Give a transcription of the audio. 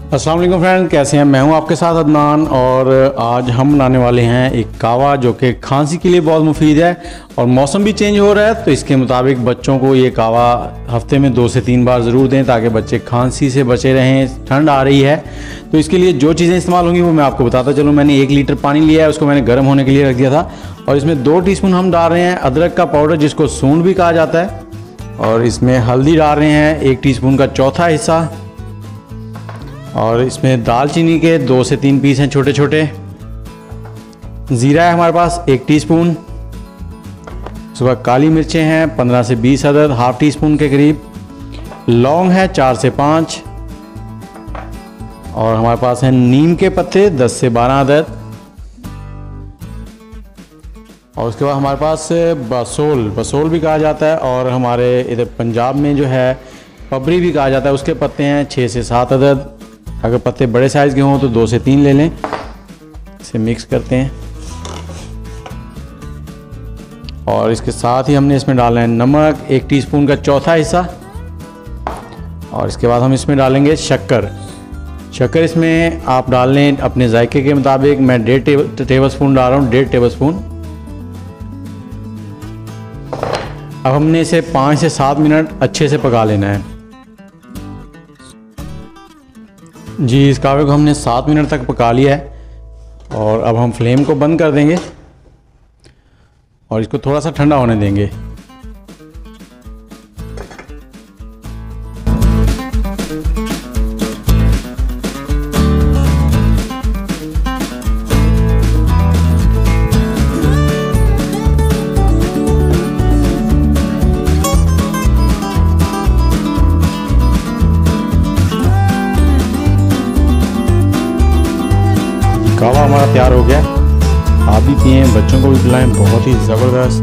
अस्सलाम वालेकुम फ्रेंड, कैसे हैं? मैं हूं आपके साथ अदनान और आज हम बनाने वाले हैं एक कावा जो कि खांसी के लिए बहुत मुफीद है। और मौसम भी चेंज हो रहा है तो इसके मुताबिक बच्चों को ये कावा हफ्ते में 2 से 3 बार ज़रूर दें ताकि बच्चे खांसी से बचे रहें। ठंड आ रही है तो इसके लिए जो चीज़ें इस्तेमाल होंगी वो मैं आपको बताता चलूँ। मैंने 1 लीटर पानी लिया है, उसको मैंने गर्म होने के लिए रख दिया था और इसमें 2 टीस्पून हम डाल रहे हैं अदरक का पाउडर जिसको सूंड भी कहा जाता है। और इसमें हल्दी डाल रहे हैं 1 टीस्पून का चौथा हिस्सा। और इसमें दालचीनी के 2 से 3 पीस हैं छोटे छोटे। ज़ीरा है हमारे पास 1 टीस्पून। सुबह काली मिर्चें हैं 15 से 20 अदद, हाफ टी स्पून के करीब। लौंग है 4 से 5। और हमारे पास है नीम के पत्ते 10 से 12 अदद। और उसके बाद हमारे पास बसोल भी कहा जाता है और हमारे इधर पंजाब में जो है पबरी भी कहा जाता है, उसके पत्ते हैं 6 से 7 अदद। अगर पत्ते बड़े साइज़ के हों तो 2 से 3 ले लें। इसे मिक्स करते हैं और इसके साथ ही हमने इसमें डालना है नमक 1 टीस्पून का चौथा हिस्सा। और इसके बाद हम इसमें डालेंगे शक्कर इसमें आप डाल लें अपने जायके के मुताबिक। मैं 1.5 टेबल स्पून डाल रहा हूँ, 1.5 टेबल स्पून। अब हमने इसे 5 से 7 मिनट अच्छे से पका लेना है। जी, इस कावे को हमने 7 मिनट तक पका लिया है और अब हम फ्लेम को बंद कर देंगे और इसको थोड़ा सा ठंडा होने देंगे। कावा हमारा तैयार हो गया। आप भी पिएं, बच्चों को भी पिलाएं, बहुत ही ज़बरदस्त।